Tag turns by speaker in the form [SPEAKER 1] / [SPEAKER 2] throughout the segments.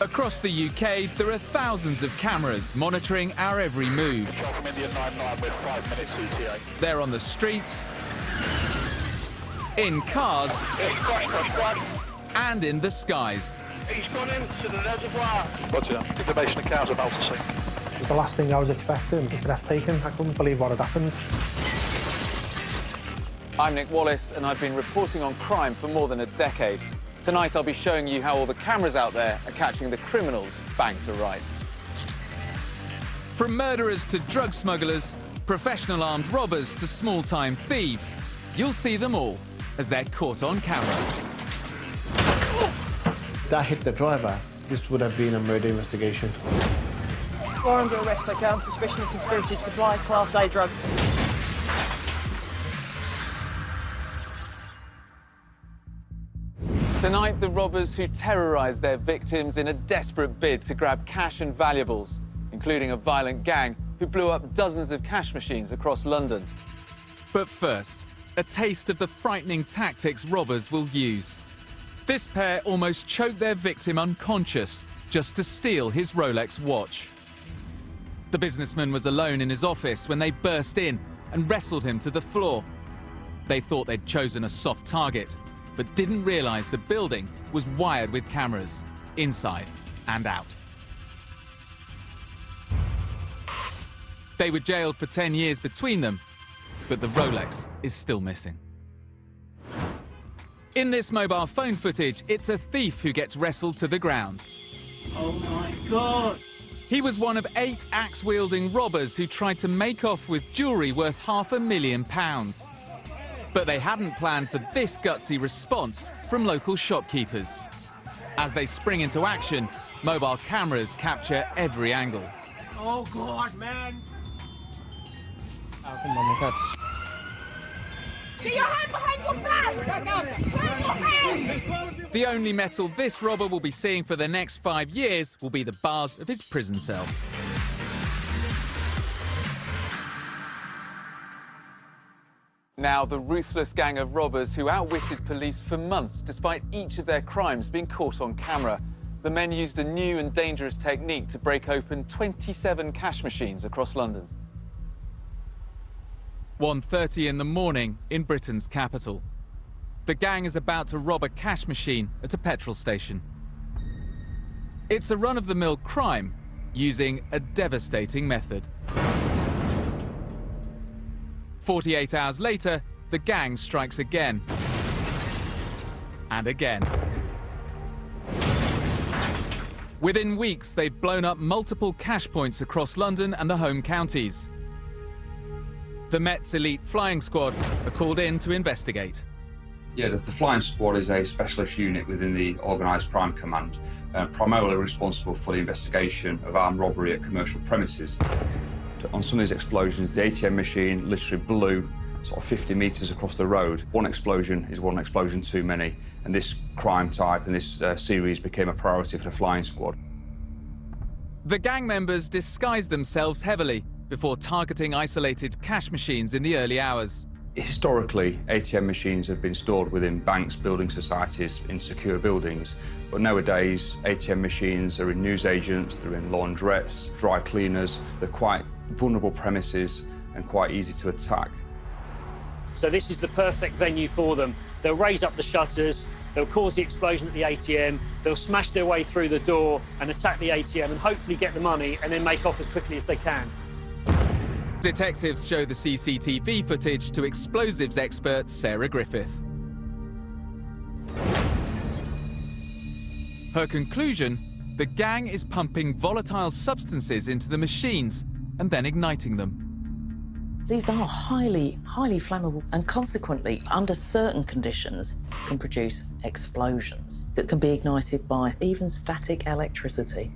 [SPEAKER 1] Across the UK, there are thousands of cameras monitoring our every move.
[SPEAKER 2] From Indian 99 with 5 minutes ETA.
[SPEAKER 1] They're on the streets, in cars, and in the skies.
[SPEAKER 2] He's gone into the reservoir. Roger. Information of cows about to sink.
[SPEAKER 3] It was the last thing I was expecting. It was breathtaking. I couldn't believe what had happened.
[SPEAKER 4] I'm Nick Wallace, and I've been reporting on crime for more than a decade. Tonight, I'll be showing you how all the cameras out there are catching the criminals bang to rights.
[SPEAKER 1] From murderers to drug smugglers, professional armed robbers to small-time thieves, you'll see them all as they're caught on camera.
[SPEAKER 5] That hit the driver. This would have been a murder investigation.
[SPEAKER 6] Warrant for arrest, okay, on suspicion of conspiracy to supply Class A drugs.
[SPEAKER 4] Tonight, the robbers who terrorise their victims in a desperate bid to grab cash and valuables, including a violent gang who blew up dozens of cash machines across London.
[SPEAKER 1] But first, a taste of the frightening tactics robbers will use. This pair almost choked their victim unconscious just to steal his Rolex watch. The businessman was alone in his office when they burst in and wrestled him to the floor. They thought they'd chosen a soft target, but didn't realise the building was wired with cameras, inside and out. They were jailed for 10 years between them, but the Rolex is still missing. In this mobile phone footage, it's a thief who gets wrestled to the ground.
[SPEAKER 6] Oh my God!
[SPEAKER 1] He was one of 8 axe-wielding robbers who tried to make off with jewellery worth £500,000. But they hadn't planned for this gutsy response from local shopkeepers. As they spring into action, mobile cameras capture every angle.
[SPEAKER 6] Oh God, man!
[SPEAKER 3] Oh, come on, my God.
[SPEAKER 7] Get your hand behind your back! Turn your hands!
[SPEAKER 1] The only metal this robber will be seeing for the next 5 years will be the bars of his prison cell.
[SPEAKER 4] Now, the ruthless gang of robbers who outwitted police for months despite each of their crimes being caught on camera. The men used a new and dangerous technique to break open 27 cash machines across London.
[SPEAKER 1] 1:30 in the morning in Britain's capital. The gang is about to rob a cash machine at a petrol station. It's a run-of-the-mill crime using a devastating method. 48 hours later, the gang strikes again. And again. Within weeks, they've blown up multiple cash points across London and the home counties. The Met's elite flying squad are called in to investigate.
[SPEAKER 8] Yeah, the flying squad is a specialist unit within the Organised Crime Command, primarily responsible for the investigation of armed robbery at commercial premises. On some of these explosions, the ATM machine literally blew sort of 50 metres across the road. One explosion is one explosion too many, and this crime type and this series became a priority for the flying squad.
[SPEAKER 1] The gang members disguised themselves heavily before targeting isolated cash machines in the early hours.
[SPEAKER 8] Historically, ATM machines have been stored within banks, building societies, in secure buildings. But nowadays, ATM machines are in newsagents, they're in laundrettes, dry cleaners. They're quite vulnerable premises and quite easy to attack.
[SPEAKER 9] So this is the perfect venue for them. They'll raise up the shutters, they'll cause the explosion at the ATM, they'll smash their way through the door and attack the ATM and hopefully get the money and then make off as quickly as they can.
[SPEAKER 1] Detectives show the CCTV footage to explosives expert Sarah Griffith. Her conclusion: the gang is pumping volatile substances into the machines and then igniting them.
[SPEAKER 10] These are highly flammable and consequently, under certain conditions, can produce explosions that can be ignited by even static electricity.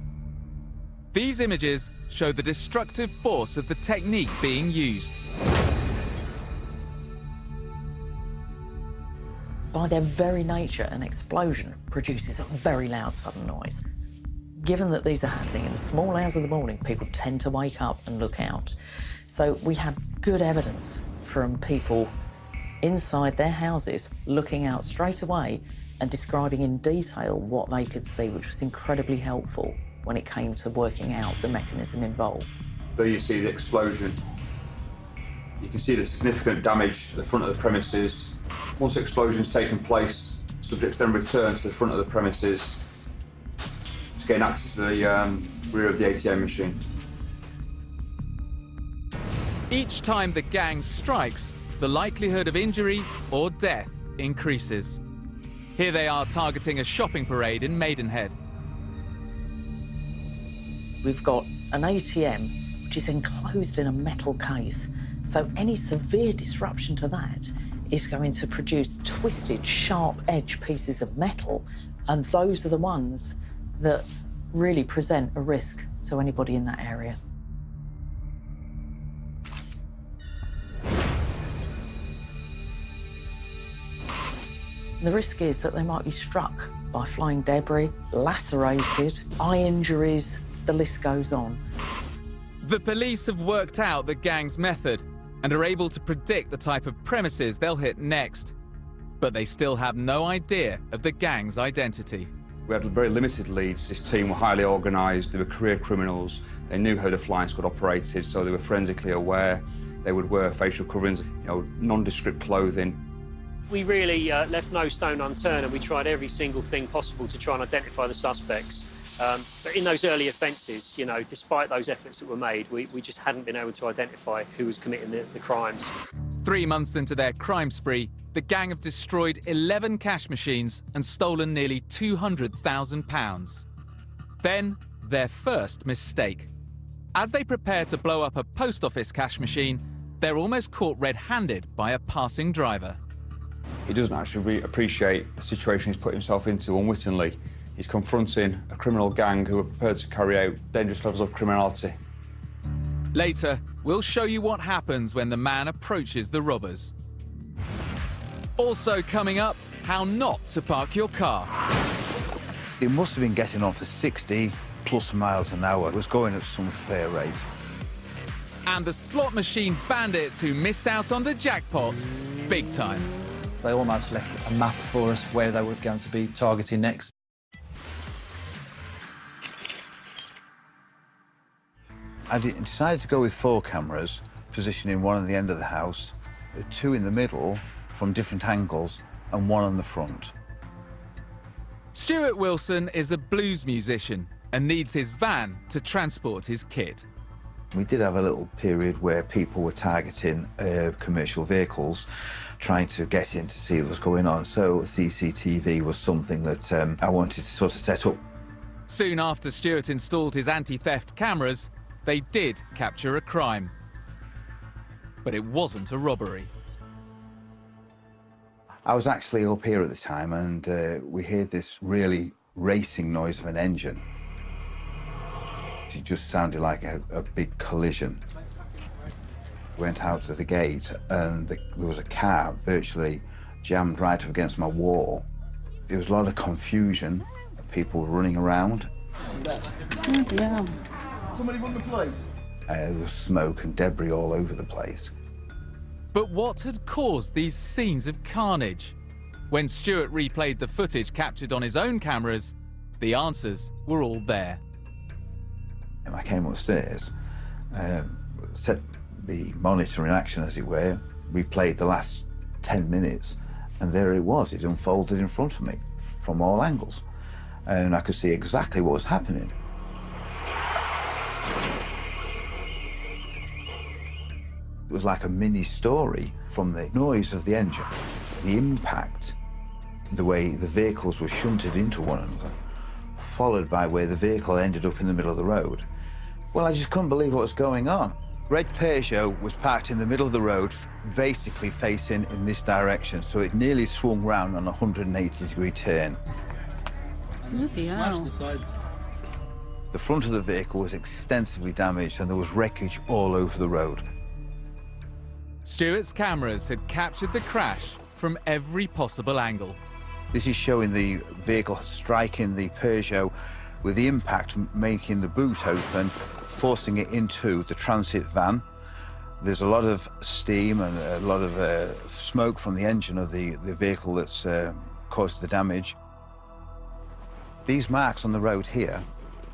[SPEAKER 1] These images show the destructive force of the technique being used.
[SPEAKER 10] By their very nature, an explosion produces a very loud sudden noise. Given that these are happening in the small hours of the morning, people tend to wake up and look out. So we have good evidence from people inside their houses, looking out straight away and describing in detail what they could see, which was incredibly helpful when it came to working out the mechanism involved.
[SPEAKER 8] There you see the explosion. You can see the significant damage to the front of the premises. Once the explosion's taken place, subjects then return to the front of the premises to gain access to the rear of the ATM machine.
[SPEAKER 1] Each time the gang strikes, the likelihood of injury or death increases. Here they are targeting a shopping parade in Maidenhead.
[SPEAKER 10] We've got an ATM which is enclosed in a metal case, so any severe disruption to that is going to produce twisted, sharp-edged pieces of metal, and those are the ones that really present a risk to anybody in that area. The risk is that they might be struck by flying debris, lacerated, eye injuries, the list goes on.
[SPEAKER 1] The police have worked out the gang's method and are able to predict the type of premises they'll hit next. But they still have no idea of the gang's identity.
[SPEAKER 8] We had very limited leads. This team were highly organised, they were career criminals, they knew how the flying squad operated, so they were forensically aware. They would wear facial coverings, nondescript clothing.
[SPEAKER 9] We really left no stone unturned, and we tried every single thing possible to try and identify the suspects. But in those early offences, despite those efforts that were made, we just hadn't been able to identify who was committing the crimes.
[SPEAKER 1] 3 months into their crime spree, the gang have destroyed 11 cash machines and stolen nearly £200,000. Then, their first mistake. As they prepare to blow up a post office cash machine, they're almost caught red-handed by a passing driver.
[SPEAKER 8] He doesn't actually appreciate the situation he's put himself into unwittingly. He's confronting a criminal gang who are prepared to carry out dangerous levels of criminality.
[SPEAKER 1] Later, we'll show you what happens when the man approaches the robbers. Also coming up, how not to park your car.
[SPEAKER 11] It must have been getting on for 60 plus miles an hour. It was going at some fair rate.
[SPEAKER 1] And the slot machine bandits who missed out on the jackpot big time.
[SPEAKER 12] They almost left a map for us where they were going to be targeting next.
[SPEAKER 11] I decided to go with 4 cameras, positioning one at the end of the house, 2 in the middle from different angles, and 1 on the front.
[SPEAKER 1] Stuart Wilson is a blues musician and needs his van to transport his kit.
[SPEAKER 11] We did have a little period where people were targeting commercial vehicles, trying to get in to see what was going on. So CCTV was something that I wanted to sort of set up.
[SPEAKER 1] Soon after Stuart installed his anti-theft cameras, they did capture a crime. But it wasn't a robbery.
[SPEAKER 11] I was actually up here at the time, and we heard this really racing noise of an engine. It just sounded like a big collision. Went out to the gate, and there was a car virtually jammed right up against my wall. There was a lot of confusion, people running around.
[SPEAKER 13] Yeah.
[SPEAKER 11] Somebody run the place. There was smoke and debris all over the place.
[SPEAKER 1] But what had caused these scenes of carnage? When Stuart replayed the footage captured on his own cameras, the answers were all there.
[SPEAKER 11] I came upstairs, set the monitor in action, as it were, replayed the last 10 minutes, and there it was. It unfolded in front of me from all angles, and I could see exactly what was happening. It was like a mini story, from the noise of the engine, the impact, the way the vehicles were shunted into one another, followed by where the vehicle ended up in the middle of the road. Well, I just couldn't believe what was going on. Red Peugeot was parked in the middle of the road, basically facing in this direction, so it nearly swung round on a 180-degree turn.
[SPEAKER 13] Bloody hell.
[SPEAKER 11] The front of the vehicle was extensively damaged, and there was wreckage all over the road.
[SPEAKER 1] Stuart's cameras had captured the crash from every possible angle.
[SPEAKER 11] This is showing the vehicle striking the Peugeot with the impact making the boot open, forcing it into the transit van. There's a lot of steam and a lot of smoke from the engine of the vehicle that's caused the damage. These marks on the road here,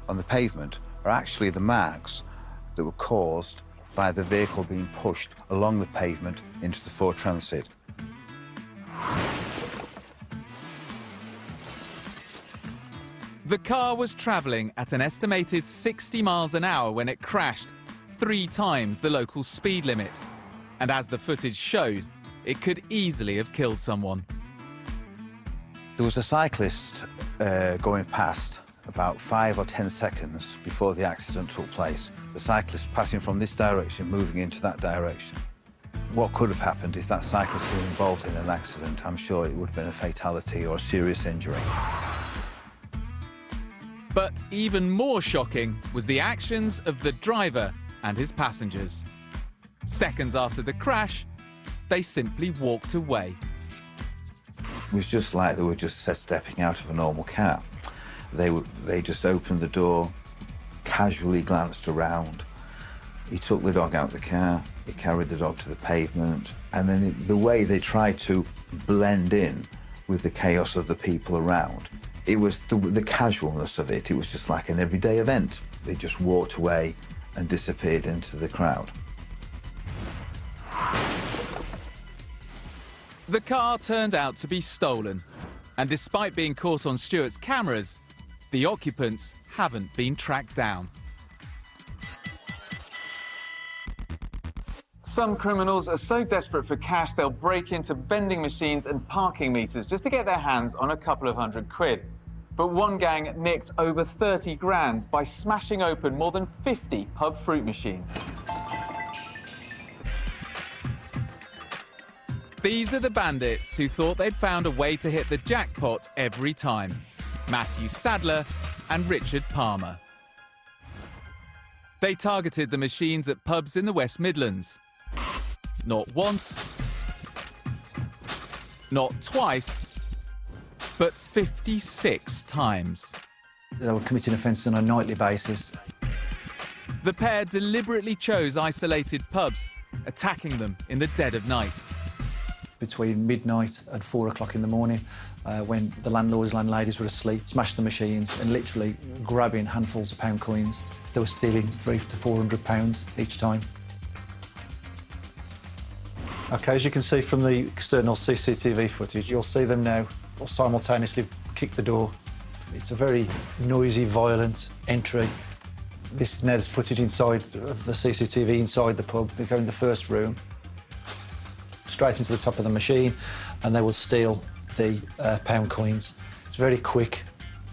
[SPEAKER 11] on the pavement, are actually the marks that were caused by the vehicle being pushed along the pavement into the Ford Transit.
[SPEAKER 1] The car was travelling at an estimated 60 miles an hour when it crashed, 3 times the local speed limit. And as the footage showed, it could easily have killed someone.
[SPEAKER 11] There was a cyclist going past about 5 or 10 seconds before the accident took place. The cyclist passing from this direction, moving into that direction. What could have happened if that cyclist was involved in an accident? I'm sure it would have been a fatality or a serious injury.
[SPEAKER 1] But even more shocking was the actions of the driver and his passengers. Seconds after the crash, they simply walked away.
[SPEAKER 11] It was just like they were just stepping out of a normal car. They just opened the door, casually glanced around. He took the dog out of the car, he carried the dog to the pavement, and then the way they tried to blend in with the chaos of the people around, it was the casualness of it. It was just like an everyday event. They just walked away and disappeared into the crowd.
[SPEAKER 1] The car turned out to be stolen, and despite being caught on Stewart's cameras, the occupants haven't been tracked down.
[SPEAKER 4] Some criminals are so desperate for cash they'll break into vending machines and parking meters just to get their hands on a couple of £100. But one gang nicked over 30 grand by smashing open more than 50 pub fruit machines.
[SPEAKER 1] These are the bandits who thought they'd found a way to hit the jackpot every time. Matthew Sadler and Richard Palmer. They targeted the machines at pubs in the West Midlands. Not once, not twice, but 56 times.
[SPEAKER 12] They were committing offences on a nightly basis.
[SPEAKER 1] The pair deliberately chose isolated pubs, attacking them in the dead of night.
[SPEAKER 12] Between midnight and 4 o'clock in the morning, when the landlords, landladies were asleep, smashed the machines and literally grabbing handfuls of pound coins. They were stealing £300 to £400 each time. OK, as you can see from the external CCTV footage, you'll see them now simultaneously kick the door. It's a very noisy, violent entry. This is now there's footage inside of the CCTV inside the pub. They go in the first room, straight into the top of the machine, and they will steal the pound coins. It's very quick.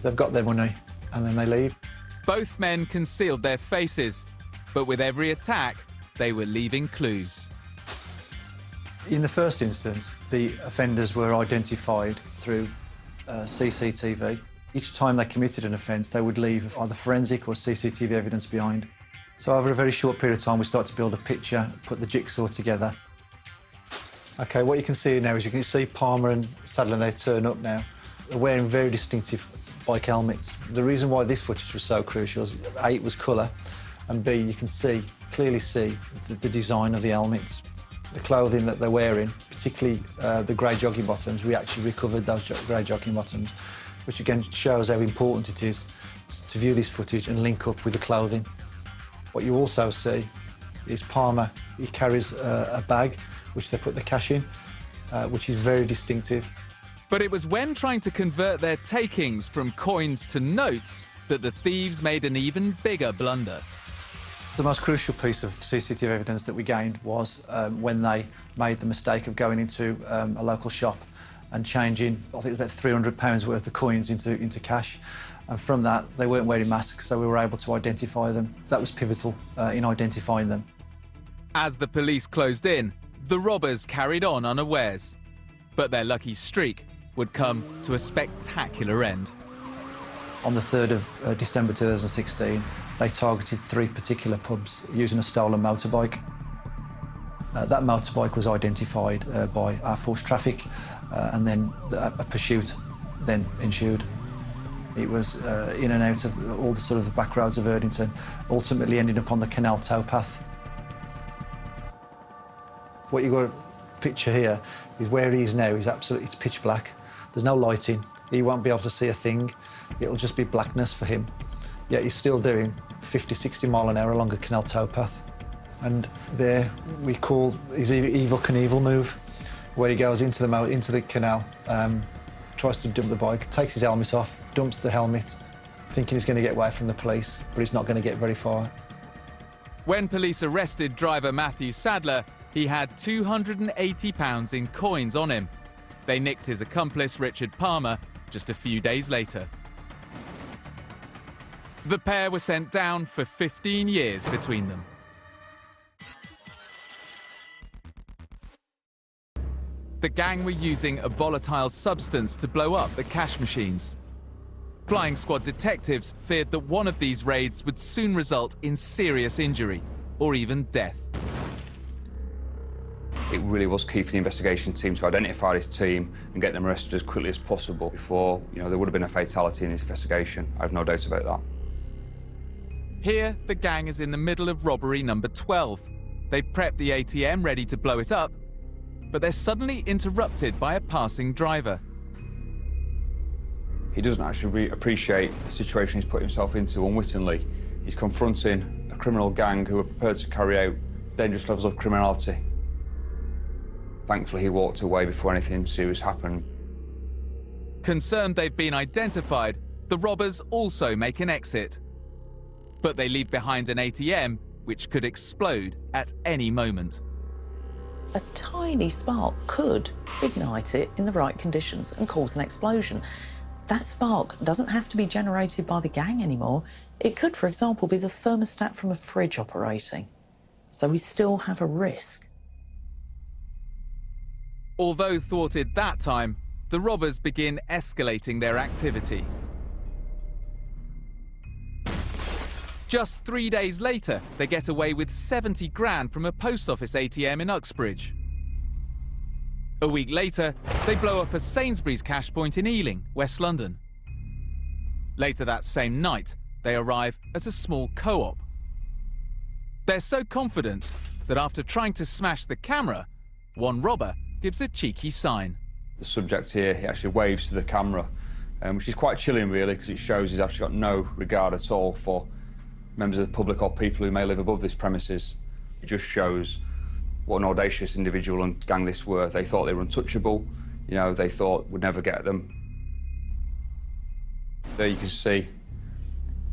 [SPEAKER 12] They've got their money, and then they leave.
[SPEAKER 1] Both men concealed their faces, but with every attack, they were leaving clues.
[SPEAKER 12] In the first instance, the offenders were identified through CCTV. Each time they committed an offence, they would leave either forensic or CCTV evidence behind. So over a very short period of time, we start to build a picture, put the jigsaw together. OK, what you can see now is you can see Palmer and Sadler, they turn up now. They're wearing very distinctive bike helmets. The reason why this footage was so crucial is A, it was colour, and B, you can clearly see the design of the helmets. The clothing that they're wearing, particularly the grey jogging bottoms, we actually recovered those grey jogging bottoms, which again shows how important it is to view this footage and link up with the clothing. What you also see is Palmer, he carries a bag which they put the cash in, which is very distinctive.
[SPEAKER 1] But it was when trying to convert their takings from coins to notes that the thieves made an even bigger blunder.
[SPEAKER 12] The most crucial piece of CCTV evidence that we gained was when they made the mistake of going into a local shop and changing, I think it was about £300 worth of coins into cash. And from that, they weren't wearing masks, so we were able to identify them. That was pivotal in identifying them.
[SPEAKER 1] As the police closed in, the robbers carried on unawares. But their lucky streak would come to a spectacular end.
[SPEAKER 12] On the 3rd of December 2016, they targeted 3 particular pubs using a stolen motorbike. That motorbike was identified by our force traffic, and then a pursuit then ensued. It was in and out of all the sort of the back roads of Erdington, ultimately ending up on the Canal towpath. What you've got to picture here is where he is now. It's pitch black. There's no lighting. He won't be able to see a thing. It'll just be blackness for him. Yet he's still doing 50, 60 mile an hour along a canal towpath. And there we call his Evel Knievel move, where he goes into the canal, tries to dump the bike, takes his helmet off, dumps the helmet, thinking he's going to get away from the police, but he's not going to get very far.
[SPEAKER 1] When police arrested driver Matthew Sadler, he had £280 in coins on him. They nicked his accomplice, Richard Palmer, just a few days later. The pair were sent down for 15 years between them. The gang were using a volatile substance to blow up the cash machines. Flying squad detectives feared that one of these raids would soon result in serious injury or even death.
[SPEAKER 8] It really was key for the investigation team to identify this team and get them arrested as quickly as possible before, there would have been a fatality in this investigation. I have no doubt about that.
[SPEAKER 1] Here, the gang is in the middle of robbery number 12. They've prepped the ATM ready to blow it up, but they're suddenly interrupted by a passing driver.
[SPEAKER 8] He doesn't actually appreciate the situation he's put himself into unwittingly. He's confronting a criminal gang who are prepared to carry out dangerous levels of criminality. Thankfully, he walked away before anything serious happened.
[SPEAKER 1] Concerned they've been identified, the robbers also make an exit. But they leave behind an ATM which could explode at any moment.
[SPEAKER 10] A tiny spark could ignite it in the right conditions and cause an explosion. That spark doesn't have to be generated by the gang anymore. It could, for example, be the thermostat from a fridge operating. So we still have a risk.
[SPEAKER 1] Although thwarted that time, the robbers begin escalating their activity. Just 3 days later, they get away with 70 grand from a post office ATM in Uxbridge. A week later, they blow up a Sainsbury's cash point in Ealing, West London. Later that same night, they arrive at a small co-op. They're so confident that after trying to smash the camera, one robber gives a cheeky sign.
[SPEAKER 8] The subject here, he actually waves to the camera, which is quite chilling really, because it shows he's actually got no regard at all for members of the public or people who may live above this premises. It just shows what an audacious individual and gang this were. They thought they were untouchable, they thought we'd never get them. There you can see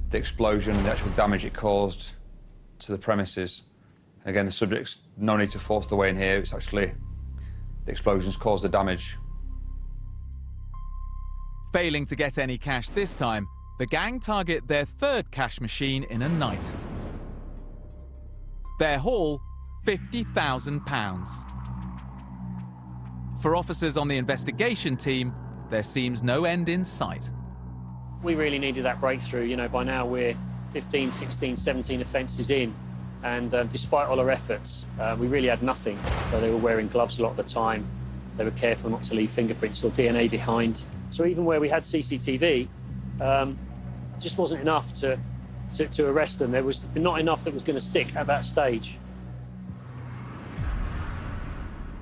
[SPEAKER 8] the explosion, the actual damage it caused to the premises. And again, the subject's no need to force the way in here. It's actually the explosions caused the damage.
[SPEAKER 1] Failing to get any cash this time, the gang target their third cash machine in a night. Their haul, £50,000. For officers on the investigation team, there seems no end in sight.
[SPEAKER 9] We really needed that breakthrough. By now we're 15, 16, 17 offences in, and despite all our efforts, we really had nothing. So they were wearing gloves a lot of the time. They were careful not to leave fingerprints or DNA behind. So even where we had CCTV, it just wasn't enough to arrest them. There was not enough that was going to stick at that stage.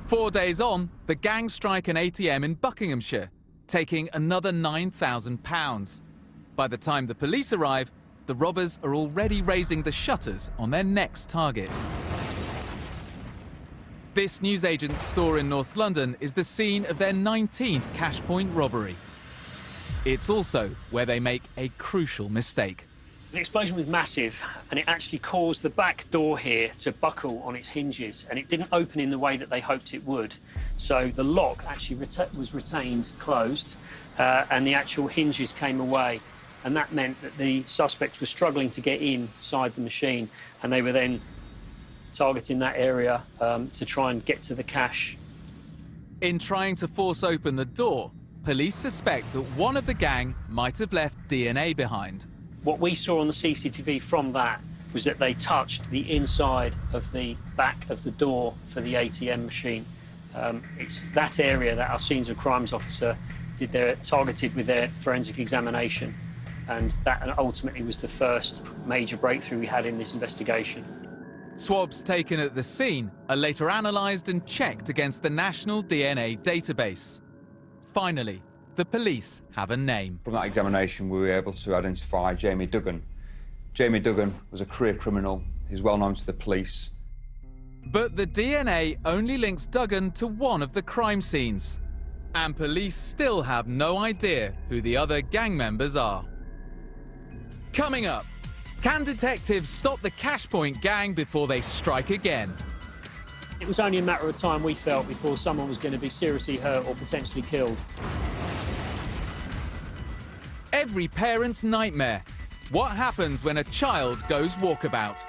[SPEAKER 1] 4 days on, the gang strike an ATM in Buckinghamshire, taking another £9,000. By the time the police arrive, the robbers are already raising the shutters on their next target. This newsagent's store in North London is the scene of their 19th cash point robbery. It's also where they make a crucial mistake.
[SPEAKER 9] The explosion was massive, and it actually caused the back door here to buckle on its hinges, and it didn't open in the way that they hoped it would. So the lock actually was retained closed, and the actual hinges came away. And that meant that the suspects were struggling to get inside the machine, and they were then targeting that area to try and get to the cash.
[SPEAKER 1] In trying to force open the door, police suspect that one of the gang might have left DNA behind.
[SPEAKER 9] What we saw on the CCTV from that was that they touched the inside of the back of the door for the ATM machine. It's that area that our scenes of crimes officer targeted with their forensic examination, and that ultimately was the first major breakthrough we had in this investigation.
[SPEAKER 1] Swabs taken at the scene are later analysed and checked against the National DNA Database. Finally, the police have a name.
[SPEAKER 8] From that examination, we were able to identify Jamie Duggan. Jamie Duggan was a career criminal. He's well known to the police.
[SPEAKER 1] But the DNA only links Duggan to one of the crime scenes. And police still have no idea who the other gang members are. Coming up, can detectives stop the Cashpoint gang before they strike again?
[SPEAKER 9] It was only a matter of time, we felt, before someone was going to be seriously hurt or potentially killed.
[SPEAKER 1] Every parent's nightmare. What happens when a child goes walkabout?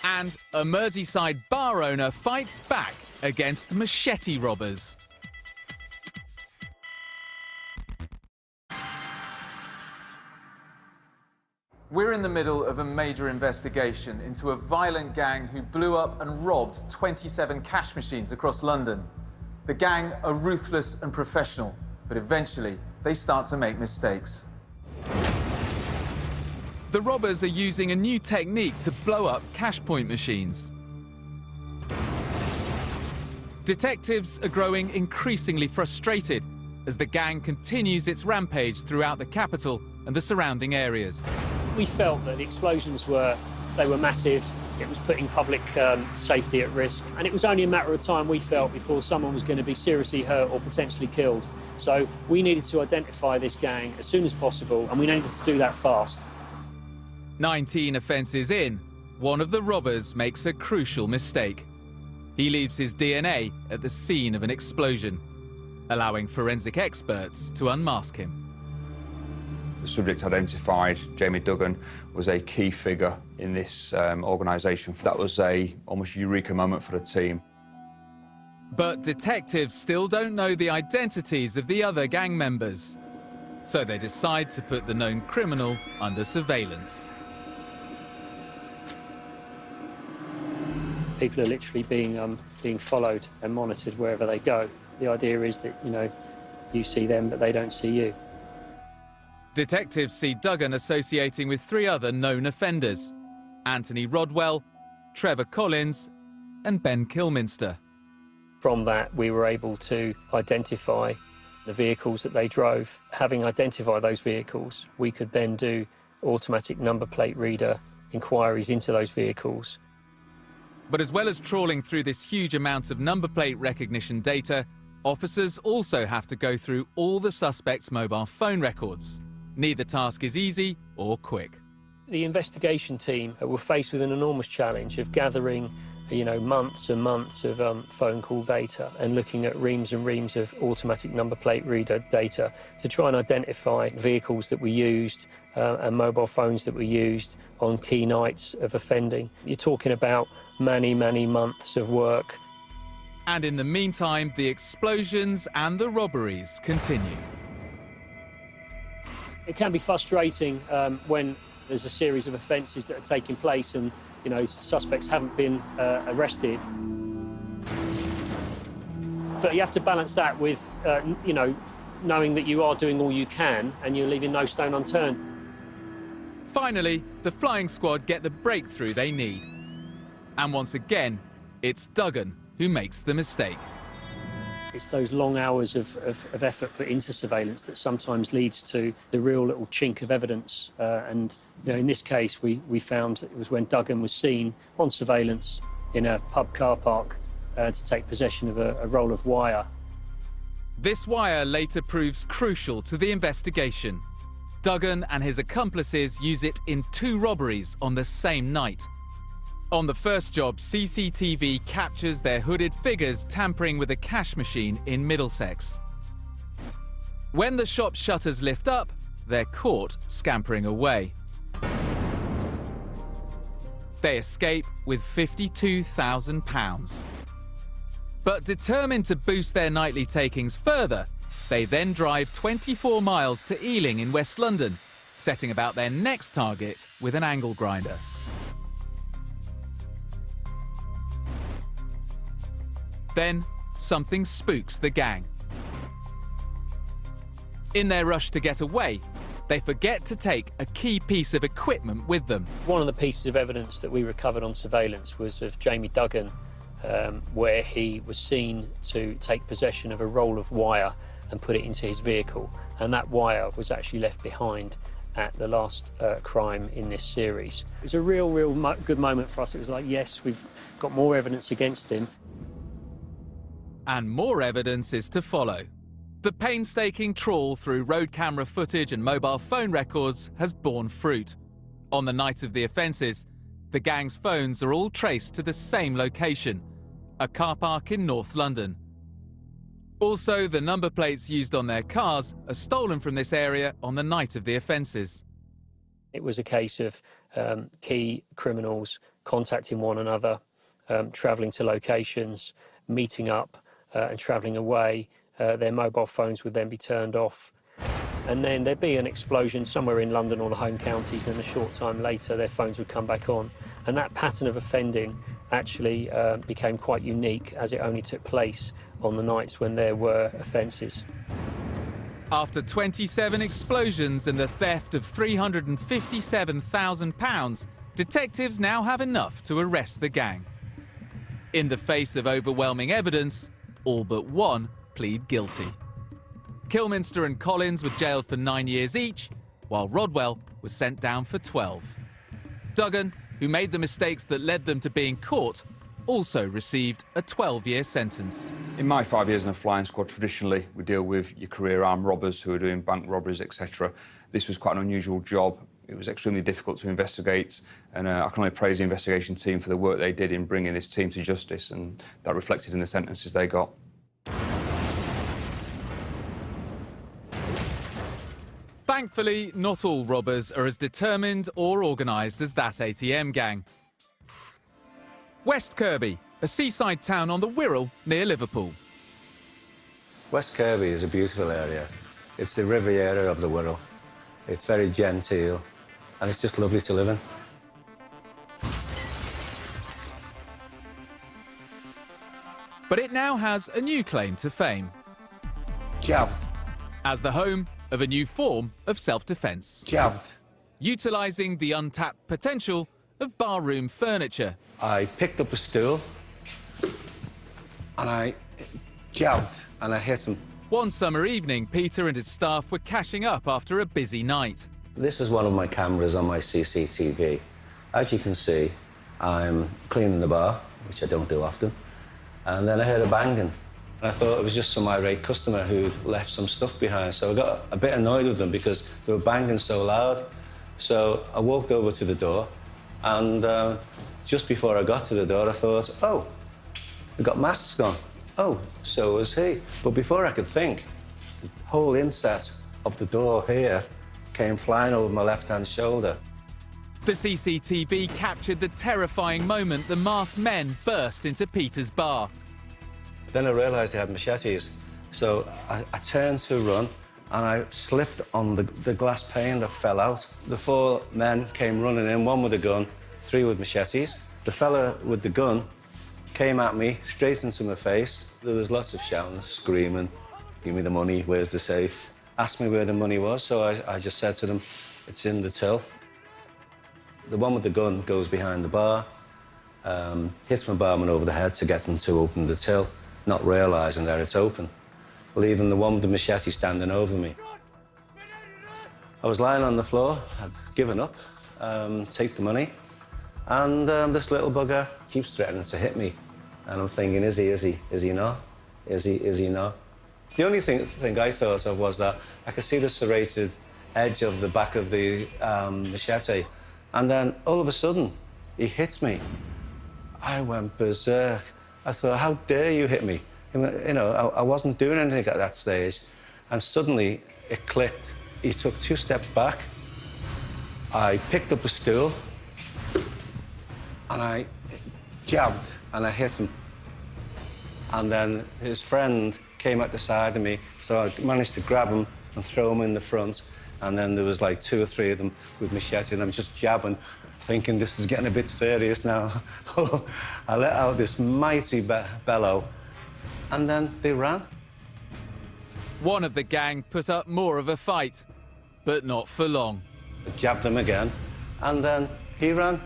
[SPEAKER 1] And a Merseyside bar owner fights back against machete robbers.
[SPEAKER 4] We're in the middle of a major investigation into a violent gang who blew up and robbed 27 cash machines across London. The gang are ruthless and professional, but eventually they start to make mistakes.
[SPEAKER 1] The robbers are using a new technique to blow up Cashpoint machines. Detectives are growing increasingly frustrated as the gang continues its rampage throughout the capital and the surrounding areas.
[SPEAKER 9] We felt that the explosions were massive. It was putting public safety at risk. And it was only a matter of time, we felt, before someone was going to be seriously hurt or potentially killed. So we needed to identify this gang as soon as possible, and we needed to do that fast.
[SPEAKER 1] 19 offences in, one of the robbers makes a crucial mistake. He leaves his DNA at the scene of an explosion, allowing forensic experts to unmask him.
[SPEAKER 8] The subject identified, Jamie Duggan, was a key figure in this organisation. That was a almost eureka moment for the team.
[SPEAKER 1] But detectives still don't know the identities of the other gang members. So they decide to put the known criminal under surveillance.
[SPEAKER 9] People are literally being followed and monitored wherever they go. The idea is that, you see them, but they don't see you.
[SPEAKER 1] Detectives see Duggan associating with 3 other known offenders: Anthony Rodwell, Trevor Collins, and Ben Kilminster.
[SPEAKER 9] From that, we were able to identify the vehicles that they drove. Having identified those vehicles, we could then do automatic number plate reader inquiries into those vehicles.
[SPEAKER 1] But as well as trawling through this huge amount of number plate recognition data, officers also have to go through all the suspects' mobile phone records. Neither task is easy or quick.
[SPEAKER 9] The investigation team were faced with an enormous challenge of gathering, months and months of phone call data and looking at reams and reams of automatic number plate reader data to try and identify vehicles that were used and mobile phones that were used on key nights of offending. You're talking about many, many months of work.
[SPEAKER 1] And in the meantime, the explosions and the robberies continue.
[SPEAKER 9] It can be frustrating when there's a series of offences that are taking place and, suspects haven't been arrested. But you have to balance that with, knowing that you are doing all you can and you're leaving no stone unturned.
[SPEAKER 1] Finally, the flying squad get the breakthrough they need. And once again, it's Duggan who makes the mistake.
[SPEAKER 9] It's those long hours of effort put into surveillance that sometimes leads to the real little chink of evidence. And in this case, we found it was when Duggan was seen on surveillance in a pub car park to take possession of a roll of wire.
[SPEAKER 1] This wire later proves crucial to the investigation. Duggan and his accomplices use it in 2 robberies on the same night. On the first job, CCTV captures their hooded figures tampering with a cash machine in Middlesex. When the shop shutters lift up, they're caught scampering away. They escape with £52,000. But determined to boost their nightly takings further, they then drive 24 miles to Ealing in West London, setting about their next target with an angle grinder. Then, something spooks the gang. In their rush to get away, they forget to take a key piece of equipment with them.
[SPEAKER 9] One of the pieces of evidence that we recovered on surveillance was of Jamie Duggan, where he was seen to take possession of a roll of wire and put it into his vehicle, and that wire was actually left behind at the last crime in this series. It was a real good moment for us. It was like, yes, we've got more evidence against him.
[SPEAKER 1] And more evidence is to follow. The painstaking trawl through road camera footage and mobile phone records has borne fruit. On the night of the offences, the gang's phones are all traced to the same location, a car park in North London. Also, the number plates used on their cars are stolen from this area on the night of the offences.
[SPEAKER 9] It was a case of key criminals contacting one another, travelling to locations, meeting up and travelling away. Their mobile phones would then be turned off. And then there'd be an explosion somewhere in London or the home counties, and a short time later their phones would come back on. And that pattern of offending actually became quite unique, as it only took place on the nights when there were offences.
[SPEAKER 1] After 27 explosions and the theft of £357,000, detectives now have enough to arrest the gang. In the face of overwhelming evidence, all but one plead guilty. Kilminster and Collins were jailed for 9 years each, while Rodwell was sent down for 12. Duggan, who made the mistakes that led them to being caught, also received a 12-year sentence.
[SPEAKER 8] In my 5 years in a flying squad, traditionally we deal with your career armed robbers who are doing bank robberies, etc. This was quite an unusual job. It was extremely difficult to investigate, and I can only praise the investigation team for the work they did in bringing this team to justice, and that reflected in the sentences they got.
[SPEAKER 1] Thankfully, not all robbers are as determined or organised as that ATM gang. West Kirby, a seaside town on the Wirral near Liverpool.
[SPEAKER 14] West Kirby is a beautiful area. It's the Riviera of the Wirral. It's very genteel, and it's just lovely to live in.
[SPEAKER 1] But it now has a new claim to fame.
[SPEAKER 14] Jabbed.
[SPEAKER 1] As the home of a new form of self-defence.
[SPEAKER 14] Jabbed.
[SPEAKER 1] Utilising the untapped potential of barroom furniture.
[SPEAKER 14] I picked up a stool, and I jabbed, and I hit him.
[SPEAKER 1] One summer evening, Peter and his staff were cashing up after a busy night.
[SPEAKER 14] This is one of my cameras on my CCTV. As you can see, I'm cleaning the bar, which I don't do often, and then I heard a banging. And I thought it was just some irate customer who'd left some stuff behind, so I got a bit annoyed with them because they were banging so loud. So I walked over to the door, and just before I got to the door, I thought, oh, they've got masks on. Oh, so was he. But before I could think, the whole inset of the door here came flying over my left-hand shoulder.
[SPEAKER 1] The CCTV captured the terrifying moment the masked men burst into Peter's bar.
[SPEAKER 14] Then I realised they had machetes, so I turned to run, and I slipped on the glass pane that fell out. The 4 men came running in, 1 with a gun, 3 with machetes. The fella with the gun came at me, straight into my face. There was lots of shouting, screaming, give me the money, where's the safe? Asked me where the money was, so I just said to them, it's in the till. The one with the gun goes behind the bar, hits my barman over the head to get him to open the till, not realising that it's open, leaving the one with the machete standing over me. I was lying on the floor, I'd given up, take the money, and this little bugger keeps threatening to hit me. And I'm thinking, is he not? Is he not? The only thing I thought of was that I could see the serrated edge of the back of the machete, and then all of a sudden, he hits me. I went berserk. I thought, how dare you hit me? You know, I wasn't doing anything at that stage. And suddenly, it clicked. He took 2 steps back. I picked up a stool, and I jabbed, and I hit him. And then his friend came at the side of me, so I managed to grab him and throw him in the front. And then there was like 2 or 3 of them with machete, and I'm just jabbing, thinking this is getting a bit serious now. I let out this mighty bellow, and then they ran.
[SPEAKER 1] One of the gang put up more of a fight. But not for long.
[SPEAKER 14] I jabbed him again, and then he ran.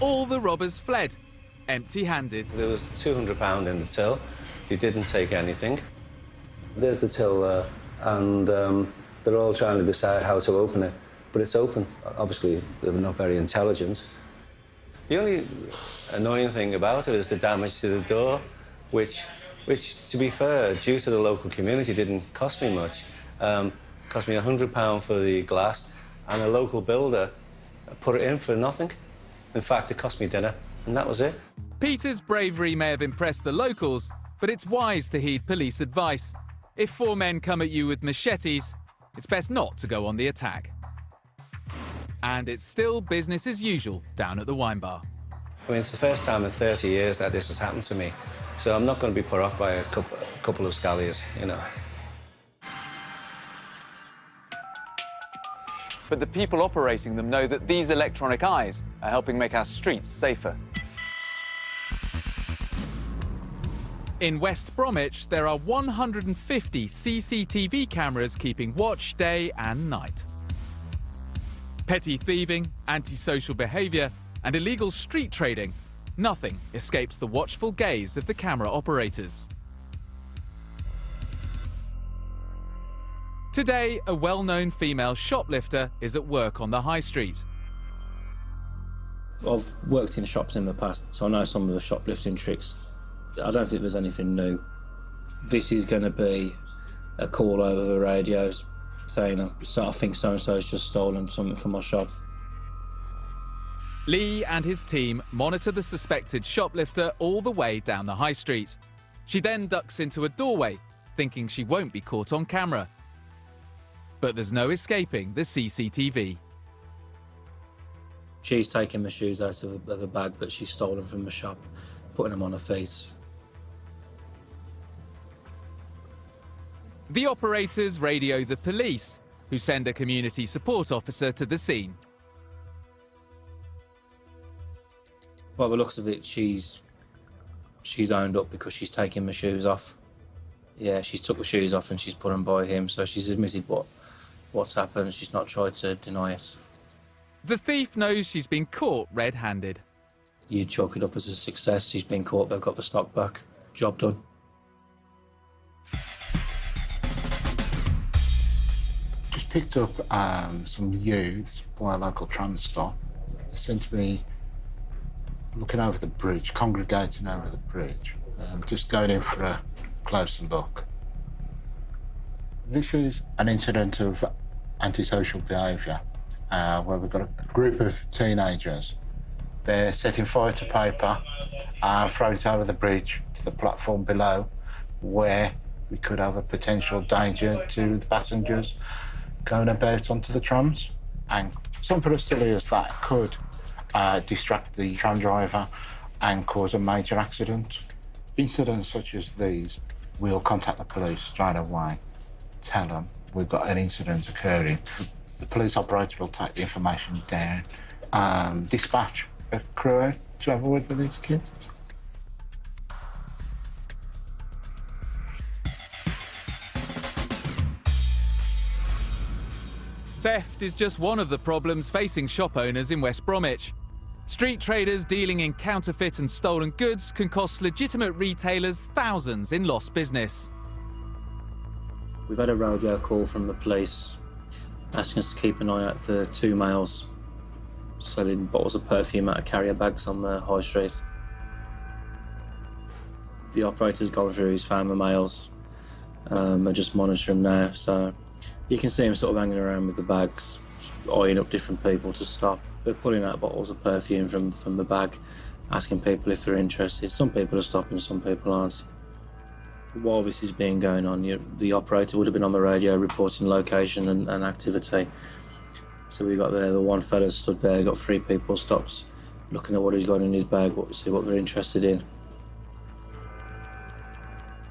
[SPEAKER 1] All the robbers fled, empty-handed.
[SPEAKER 14] There was £200 in the till. They didn't take anything. There's the till there, and they're all trying to decide how to open it, but it's open. Obviously, they're not very intelligent. The only annoying thing about it is the damage to the door, which, to be fair, due to the local community, didn't cost me much. Cost me £100 for the glass, and a local builder put it in for nothing. In fact, it cost me dinner, and that was it.
[SPEAKER 1] Peter's bravery may have impressed the locals, but it's wise to heed police advice. If 4 men come at you with machetes, it's best not to go on the attack. And it's still business as usual down at the wine bar.
[SPEAKER 14] I mean, it's the first time in 30 years that this has happened to me, so I'm not going to be put off by a couple of scalliers, you know.
[SPEAKER 4] But the people operating them know that these electronic eyes are helping make our streets safer.
[SPEAKER 1] In West Bromwich, there are 150 CCTV cameras keeping watch day and night. Petty thieving, antisocial behaviour and illegal street trading, nothing escapes the watchful gaze of the camera operators. Today, a well-known female shoplifter is at work on the high street.
[SPEAKER 15] I've worked in shops in the past, so I know some of the shoplifting tricks. I don't think there's anything new. This is going to be a call over the radios saying, I think so-and-so's just stolen something from my shop.
[SPEAKER 1] Lee and his team monitor the suspected shoplifter all the way down the high street. She then ducks into a doorway, thinking she won't be caught on camera. But there's no escaping the CCTV.
[SPEAKER 15] She's taking my shoes out of a bag that she's stolen from the shop, putting them on her feet.
[SPEAKER 1] The operators radio the police, who send a community support officer to the scene.
[SPEAKER 15] By the looks of it, she's owned up because she's taking my shoes off. Yeah, she's took the shoes off and she's put them by him, so she's admitted what's happened. She's not tried to deny it.
[SPEAKER 1] The thief knows she's been caught red-handed.
[SPEAKER 15] You chalk it up as a success. She's been caught, they've got the stock back. Job done.
[SPEAKER 16] Just picked up some youths by a local tram stop. They seem to be looking over the bridge, congregating over the bridge, just going in for a closer look. This is an incident of antisocial behaviour, where we've got a group of teenagers. They're setting fire to paper and throwing it over the bridge to the platform below, where we could have a potential danger to the passengers going about onto the trams. And something as silly as that could distract the tram driver and cause a major accident. Incidents such as these, we'll contact the police straight away, tell them we've got an incident occurring. The police operator will take the information down, dispatch a crew out to have a word with these kids.
[SPEAKER 1] Theft is just one of the problems facing shop owners in West Bromwich. Street traders dealing in counterfeit and stolen goods can cost legitimate retailers thousands in lost business.
[SPEAKER 15] We've had a radio call from the police asking us to keep an eye out for 2 males selling bottles of perfume out of carrier bags on the high street. The operator's gone through, he's found the males. They're just monitoring now, so you can see him sort of hanging around with the bags, eyeing up different people to stop. They're pulling out bottles of perfume from the bag, asking people if they're interested. Some people are stopping, some people aren't. While this is being going on, the operator would have been on the radio reporting location and activity. So we got there, the one fella stood there, got 3 people stopped, looking at what he's got in his bag, see what they're interested in.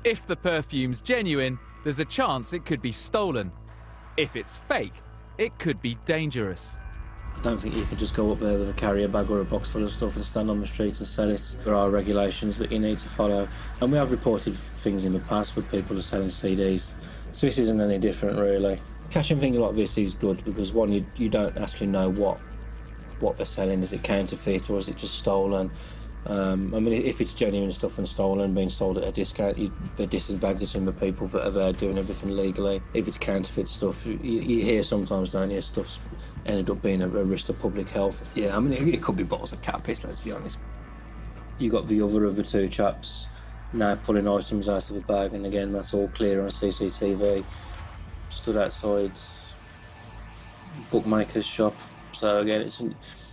[SPEAKER 1] If the perfume's genuine, there's a chance it could be stolen. If it's fake, it could be dangerous.
[SPEAKER 15] I don't think you can just go up there with a carrier bag or a box full of stuff and stand on the street and sell it. There are regulations that you need to follow. And we have reported things in the past where people are selling CDs. So this isn't any different, really. Catching things like this is good because, one, you don't actually know what they're selling. Is it counterfeit or is it just stolen? I mean, if it's genuine stuff and stolen, being sold at a discount, they're disadvantaging the people that are doing everything legally. If it's counterfeit stuff, you hear sometimes, don't you, stuff's ended up being a risk to public health.
[SPEAKER 17] Yeah, I mean, it could be bottles of cat piss, let's be honest.
[SPEAKER 15] You got the other of the two chaps now pulling items out of the bag, and again, that's all clear on CCTV. Stood outside bookmaker's shop. So again, it's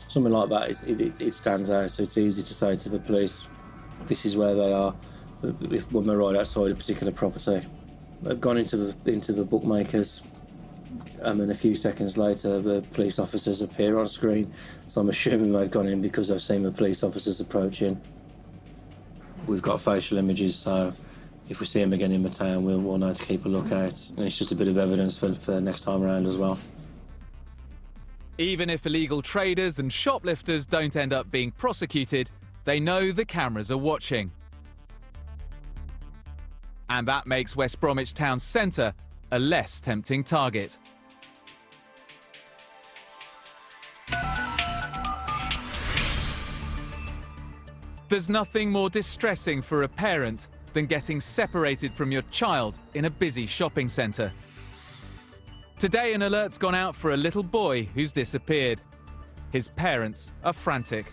[SPEAKER 15] something like that. It stands out. So it's easy to say to the police, this is where they are. When we're right outside a particular property, they've gone into the bookmakers, and a few seconds later, the police officers appear on screen. So I'm assuming they've gone in because they've seen the police officers approaching. We've got facial images, so if we see them again in the town, we'll know to keep a lookout. And it's just a bit of evidence for next time around as well.
[SPEAKER 1] Even if illegal traders and shoplifters don't end up being prosecuted, they know the cameras are watching. And that makes West Bromwich town centre a less tempting target. There's nothing more distressing for a parent than getting separated from your child in a busy shopping centre. Today, an alert's gone out for a little boy who's disappeared. His parents are frantic.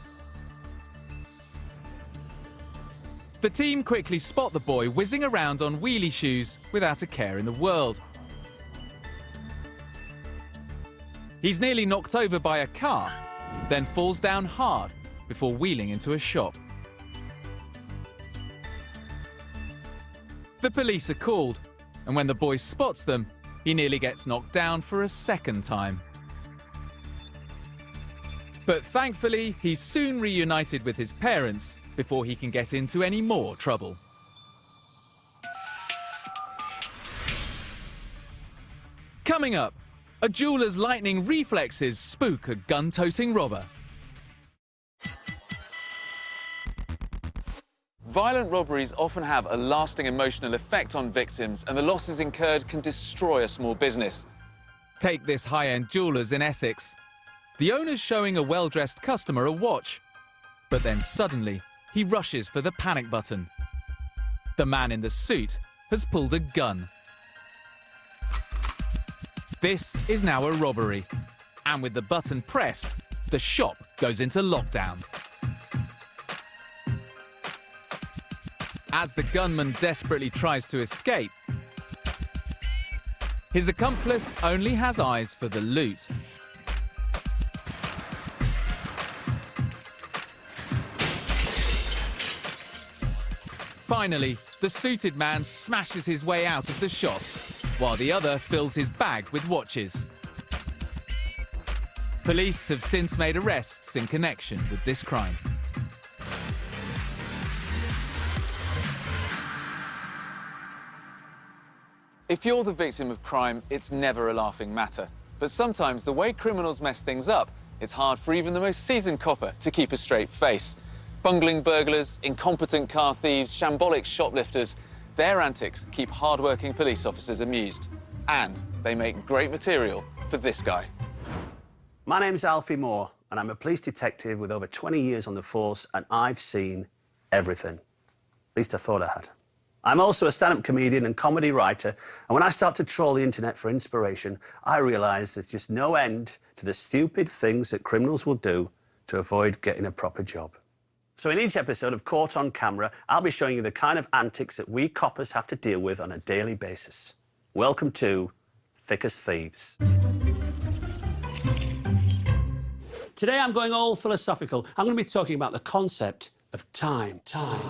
[SPEAKER 1] The team quickly spot the boy whizzing around on wheelie shoes without a care in the world. He's nearly knocked over by a car, then falls down hard before wheeling into a shop. The police are called, and when the boy spots them, he nearly gets knocked down for a second time. But thankfully, he's soon reunited with his parents before he can get into any more trouble. Coming up, a jeweller's lightning reflexes spook a gun-toting robber.
[SPEAKER 4] Violent robberies often have a lasting emotional effect on victims, and the losses incurred can destroy a small business.
[SPEAKER 1] Take this high-end jeweller's in Essex. The owner's showing a well-dressed customer a watch, but then suddenly he rushes for the panic button. The man in the suit has pulled a gun. This is now a robbery, and with the button pressed, the shop goes into lockdown. As the gunman desperately tries to escape, his accomplice only has eyes for the loot. Finally, the suited man smashes his way out of the shop, while the other fills his bag with watches. Police have since made arrests in connection with this crime.
[SPEAKER 4] If you're the victim of crime, it's never a laughing matter. But sometimes the way criminals mess things up, it's hard for even the most seasoned copper to keep a straight face. Bungling burglars, incompetent car thieves, shambolic shoplifters, their antics keep hard-working police officers amused. And they make great material for this guy.
[SPEAKER 18] My name's Alfie Moore, and I'm a police detective with over 20 years on the force, and I've seen everything. At least I thought I had. I'm also a stand-up comedian and comedy writer, and when I start to troll the internet for inspiration, I realise there's just no end to the stupid things that criminals will do to avoid getting a proper job. So in each episode of Caught on Camera, I'll be showing you the kind of antics that we coppers have to deal with on a daily basis. Welcome to Thick as Thieves. Today I'm going all philosophical. I'm going to be talking about the concept of time. Time.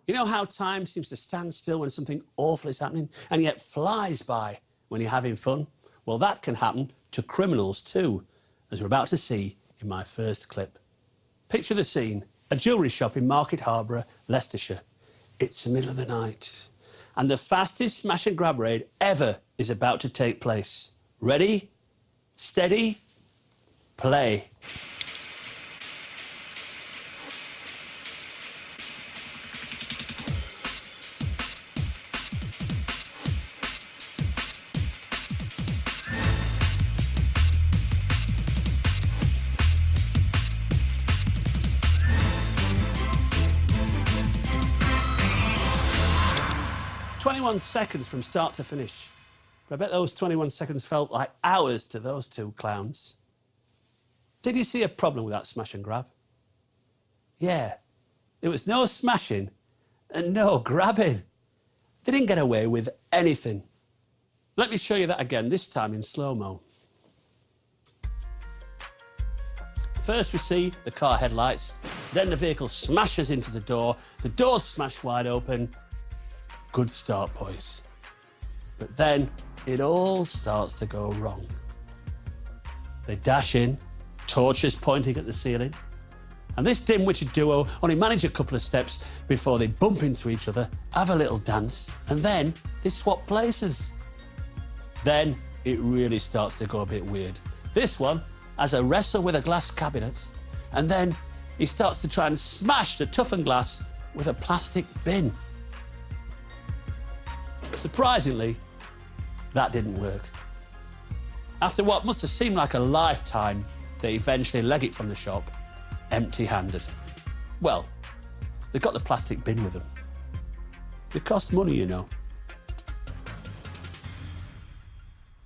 [SPEAKER 18] You know how time seems to stand still when something awful is happening and yet flies by when you're having fun? Well, that can happen to criminals too, as we're about to see in my first clip. Picture the scene, a jewellery shop in Market Harborough, Leicestershire. It's the middle of the night, and the fastest smash and grab raid ever is about to take place. Ready, steady, play. 21 seconds from start to finish. But I bet those 21 seconds felt like hours to those two clowns. Did you see a problem with that smash and grab? Yeah, there was no smashing and no grabbing. They didn't get away with anything. Let me show you that again, this time in slow-mo. First we see the car headlights, then the vehicle smashes into the doors smash wide open. Good start, boys. But then it all starts to go wrong. They dash in, torches pointing at the ceiling, and this dim-witted duo only manage a couple of steps before they bump into each other, have a little dance, and then they swap places. Then it really starts to go a bit weird. This one has a wrestle with a glass cabinet, and then he starts to try and smash the toughened glass with a plastic bin. Surprisingly, that didn't work. After what must have seemed like a lifetime, they eventually leg it from the shop, empty-handed. Well, they got the plastic bin with them. They cost money, you know.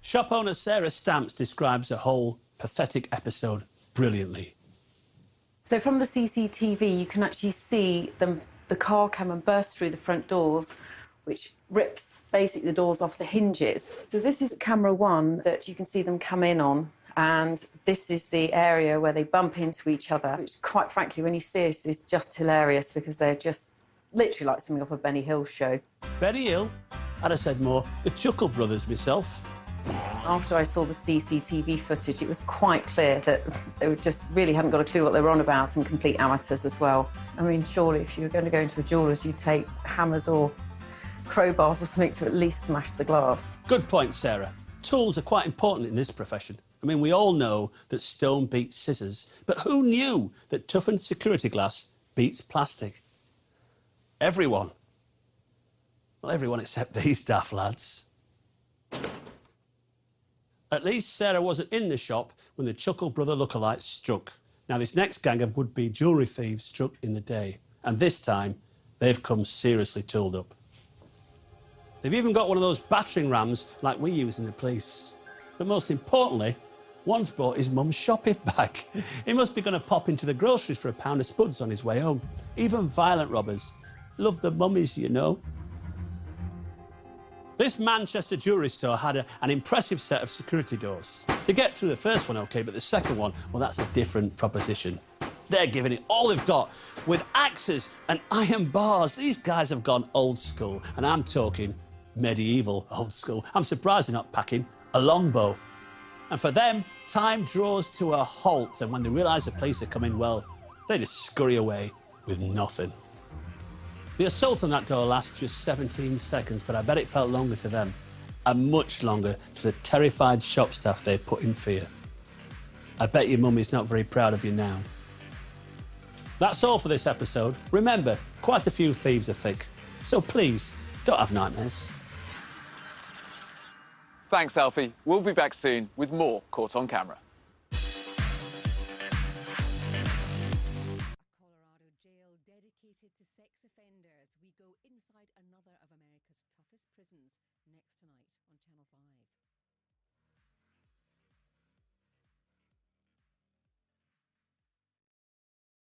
[SPEAKER 18] Shop owner Sarah Stamps describes the whole pathetic episode brilliantly.
[SPEAKER 19] So from the CCTV, you can actually see the car come and burst through the front doors, which rips basically the doors off the hinges. So this is camera one that you can see them come in on, and this is the area where they bump into each other, which quite frankly, when you see it, is just hilarious because they're just literally like something off a Benny Hill show.
[SPEAKER 18] Benny Hill? I'd have said more, the Chuckle Brothers myself.
[SPEAKER 19] After I saw the CCTV footage, it was quite clear that they just really hadn't got a clue what they were on about, and complete amateurs as well. I mean, surely if you were going to go into a jeweller's, you'd take hammers or crowbars or something to at least smash the glass.
[SPEAKER 18] Good point, Sarah. Tools are quite important in this profession. I mean, we all know that stone beats scissors, but who knew that toughened security glass beats plastic? Everyone. Well, everyone except these daft lads. At least Sarah wasn't in the shop when the Chuckle Brother lookalikes struck. Now, this next gang of would-be jewellery thieves struck in the day, and this time they've come seriously tooled up. They've even got one of those battering rams like we use in the police. But most importantly, one's brought his mum's shopping bag. He must be going to pop into the groceries for a pound of spuds on his way home. Even violent robbers love the mummies, you know. This Manchester jewellery store had an impressive set of security doors. They get through the first one OK, but the second one, well, that's a different proposition. They're giving it all they've got with axes and iron bars. These guys have gone old school, and I'm talking medieval old school. I'm surprised they're not packing a longbow. And for them, time draws to a halt, and when they realise the police are coming, well, they just scurry away with nothing. The assault on that door lasts just 17 seconds, but I bet it felt longer to them, and much longer to the terrified shop staff they put in fear. I bet your mummy's not very proud of you now. That's all for this episode. Remember, quite a few thieves are thick, so please, don't have nightmares.
[SPEAKER 4] Thanks, Alfie. We'll be back soon with more Caught on Camera.
[SPEAKER 20] Dedicated to sex offenders, we go inside another of America's toughest prisons next tonight on Channel 5.